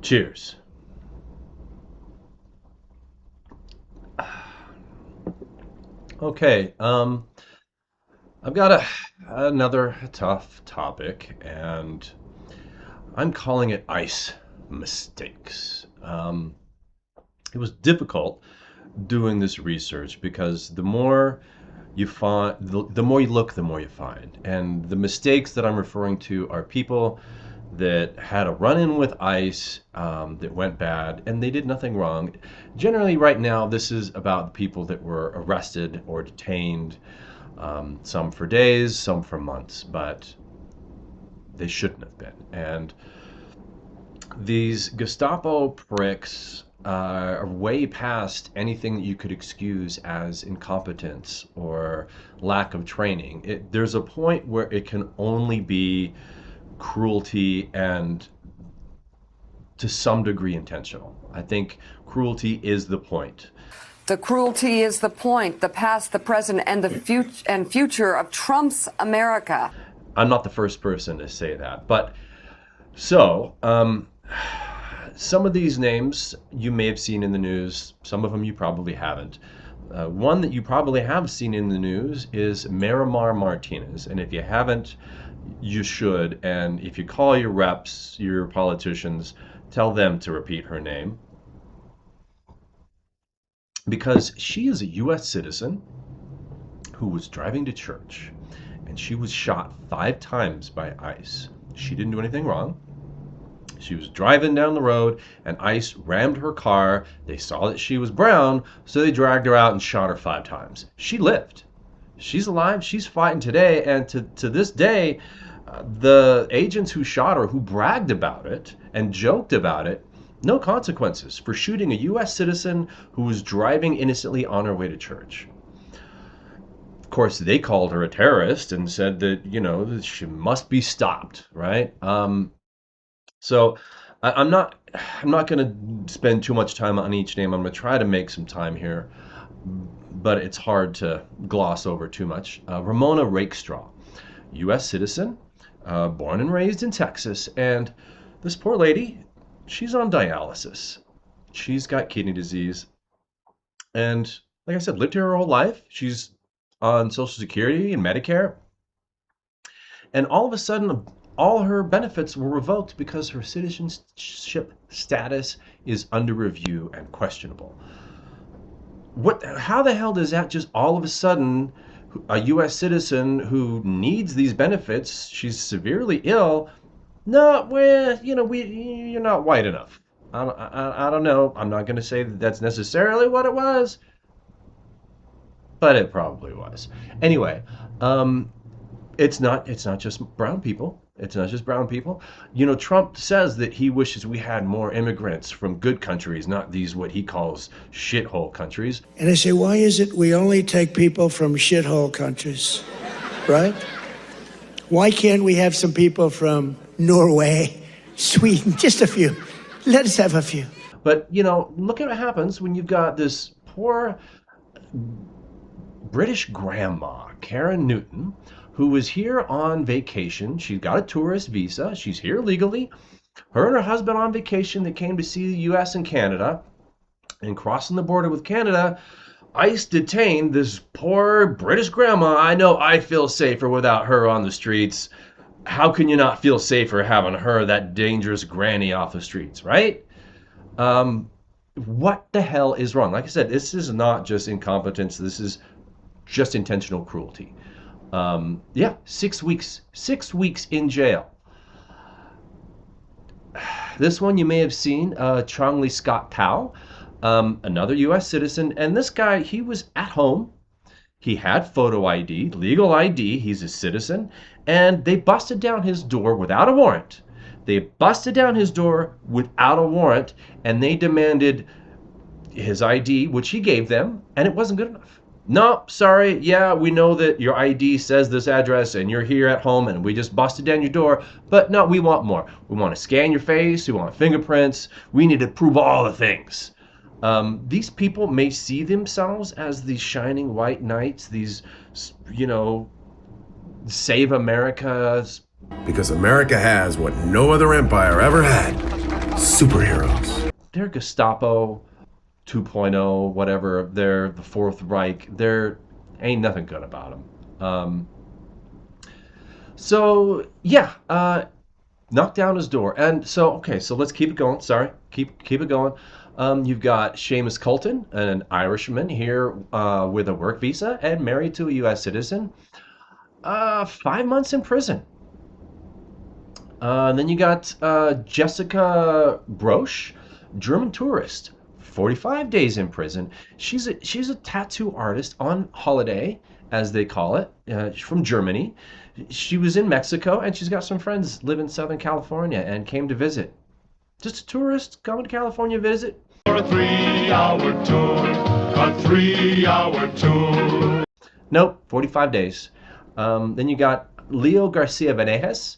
Cheers. Okay, I've got another tough topic, and I'm calling it ice mistakes. It was difficult doing this research because the more you find, the more you look, the more you find. And the mistakes that I'm referring to are people that had a run-in with ICE that went bad, and they did nothing wrong. Generally, right now, this is about the people that were arrested or detained, some for days, some for months, but they shouldn't have been. And these Gestapo pricks are way past anything that you could excuse as incompetence or lack of training. There's a point where it can only be cruelty and to some degree intentional. I think cruelty is the point. The cruelty is the point, the past, the present, and the future of Trump's America. I'm not the first person to say that, but so some of these names you may have seen in the news. Some of them you probably haven't. One that you probably have seen in the news is Miramar Martinez, and if you haven't, you should. And if you call your reps, your politicians, tell them to repeat her name, because she is a U.S. citizen who was driving to church, and she was shot 5 times by ICE. She didn't do anything wrong. She was driving down the road, and ICE rammed her car. They saw that she was brown, so they dragged her out and shot her 5 times. She lived. She's alive. She's fighting today, and to this day, the agents who shot her, who bragged about it and joked about it, no consequences for shooting a U.S. citizen who was driving innocently on her way to church. Of course, they called her a terrorist and said that, that she must be stopped, right? So I'm not going to spend too much time on each name. I'm going to try to make some time here, but it's hard to gloss over too much. Ramona Rakestraw, U.S. citizen, born and raised in Texas, and this poor lady, she's on dialysis. She's got kidney disease, and like I said, lived here her whole life. She's on Social Security and Medicare, and all of a sudden, all her benefits were revoked because her citizenship status is under review and questionable. How the hell does that just all of a sudden, a U.S. citizen who needs these benefits, she's severely ill, no, well, you're not white enough. I don't know. I'm not going to say that that's necessarily what it was, but it probably was. Anyway, it's not just brown people. It's not just brown people. Trump says that he wishes we had more immigrants from good countries, not these what he calls shithole countries. And I say, why is it we only take people from shithole countries, right? Why can't we have some people from Norway, Sweden, just a few? Let us have a few. But, look at what happens when you've got this poor British grandma, Karen Newton, who was here on vacation. She's got a tourist visa. She's here legally. Her and her husband on vacation. They came to see the U.S. and Canada. And crossing the border with Canada, ICE detained this poor British grandma. I know I feel safer without her on the streets. How can you not feel safer having her, that dangerous granny, off the streets, right? What the hell is wrong? Like I said, this is not just incompetence. This is just intentional cruelty. 6 weeks. 6 weeks in jail. This one you may have seen, Charlie Scott Powell, another U.S. citizen. And this guy, he was at home. He had photo ID, legal ID. He's a citizen. And they busted down his door without a warrant. They busted down his door without a warrant, and they demanded his ID, which he gave them, and it wasn't good enough. No, sorry, yeah, we know that your ID says this address and you're here at home and we just busted down your door, but no, we want more. We want to scan your face, we want fingerprints, we need to prove all the things. These people may see themselves as these shining white knights, these, save America's. Because America has what no other empire ever had. superheroes. They're Gestapo 2.0, whatever. They're the Fourth Reich. There ain't nothing good about them. So yeah, knocked down his door, and so okay, so let's keep it going. Sorry, keep it going. You've got Seamus Colton, an Irishman here with a work visa and married to a U.S. citizen. 5 months in prison. Then you got Jessica Broche, German tourist, 45 days in prison. She's a tattoo artist on holiday, as they call it. She's from Germany. She was in Mexico, and she's got some friends live in Southern California and came to visit. Just a tourist coming to California visit. For a 3-hour tour, a 3-hour tour. Nope, 45 days. Then you got Leo Garcia Venejas.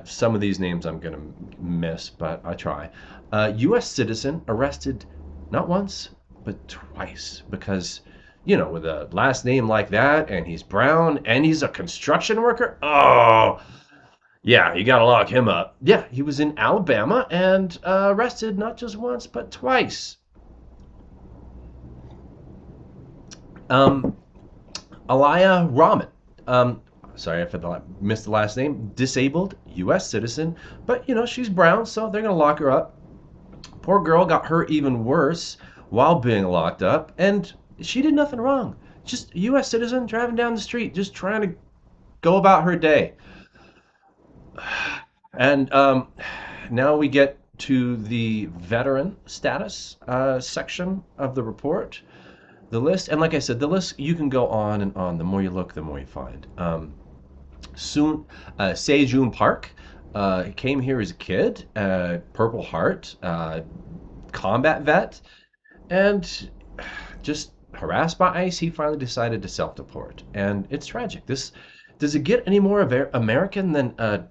Some of these names I'm going to miss, but I try. U.S. citizen arrested not once, but twice because, with a last name like that, and he's brown, and he's a construction worker. Oh, yeah, you got to lock him up. Yeah, he was in Alabama and arrested not just once, but twice. Aliyah Rahman. Sorry if I missed the last name. Disabled U.S. citizen, but she's brown, so they're gonna lock her up. Poor girl got hurt even worse while being locked up, and she did nothing wrong. Just a U.S. citizen driving down the street, just trying to go about her day. And now we get to the veteran status section of the report. The list, and like I said, the list, you can go on and on. The more you look, the more you find. Sejun Park came here as a kid, Purple Heart, combat vet, and just harassed by ICE, he finally decided to self-deport. And it's tragic. Does it get any more American than a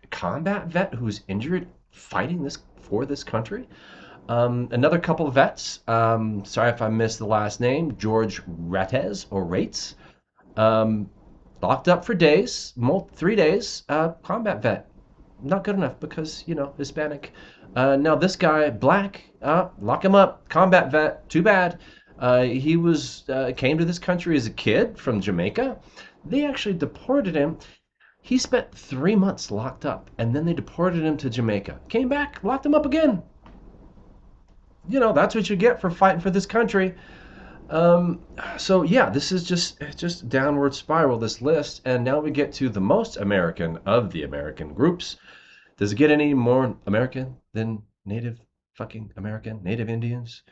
combat vet who's injured fighting for this country? Another couple of vets, sorry if I missed the last name, George Rates or Rates, locked up for days, 3 days, combat vet. Not good enough because, Hispanic. Now this guy, black, lock him up, combat vet, too bad. He came to this country as a kid from Jamaica. They actually deported him. He spent 3 months locked up, and then they deported him to Jamaica. Came back, locked him up again. That's what you get for fighting for this country. So yeah, this is just downward spiral, this list, and now we get to the most American of the American groups. Does it get any more American than Native fucking American, Native Indians?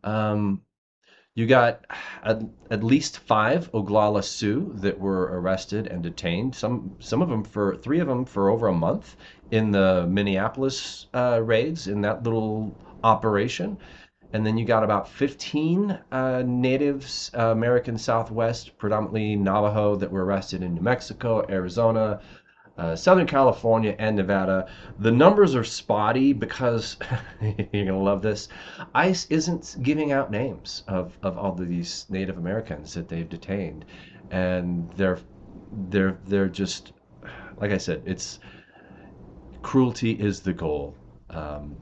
You got at least 5 Oglala Sioux that were arrested and detained. Some of them 3 of them for over a month in the Minneapolis raids, in that little operation. And then you got about 15 natives, American Southwest, predominantly Navajo, that were arrested in New Mexico, Arizona, Southern California, and Nevada. The numbers are spotty because, you're going to love this, ICE isn't giving out names of all of these Native Americans that they've detained. And they're just, like I said, cruelty is the goal.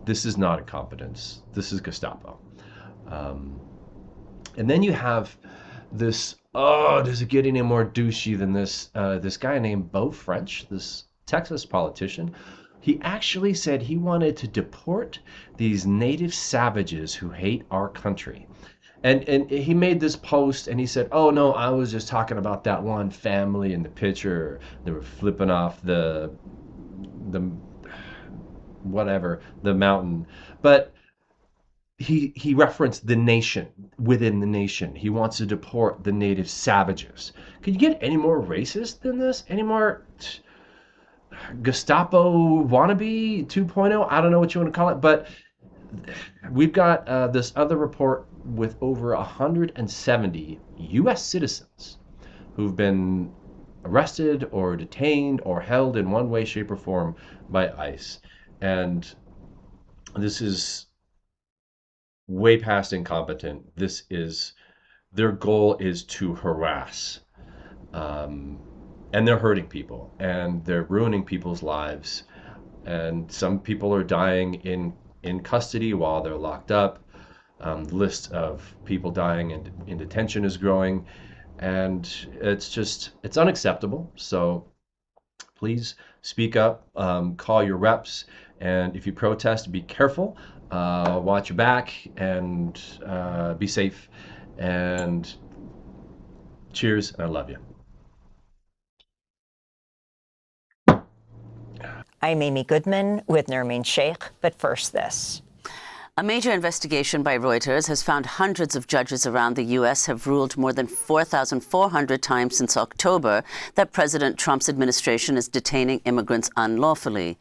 This is not incompetence. This is Gestapo. And then you have this, does it get any more douchey than this? This guy named Beau French, this Texas politician, he actually said he wanted to deport these native savages who hate our country. And he made this post and he said, oh no, I was just talking about that one family in the picture. They were flipping off the mountain. But he referenced the nation within the nation. He wants to deport the native savages. Could you get any more racist than this? Any more Gestapo wannabe 2.0? I don't know what you want to call it, but we've got this other report with over 170 U.S. citizens who've been arrested or detained or held in one way, shape, or form by ICE. And this is way past incompetent. Their goal is to harass. And they're hurting people and they're ruining people's lives. and some people are dying in custody while they're locked up. The list of people dying in detention is growing, and it's unacceptable. So please speak up, call your reps, and if you protest, be careful, watch your back, and be safe. And cheers, and I love you. I'm Amy Goodman with Nermeen Sheikh, but first this. A major investigation by Reuters has found hundreds of judges around the U.S. have ruled more than 4,400 times since October that President Trump's administration is detaining immigrants unlawfully.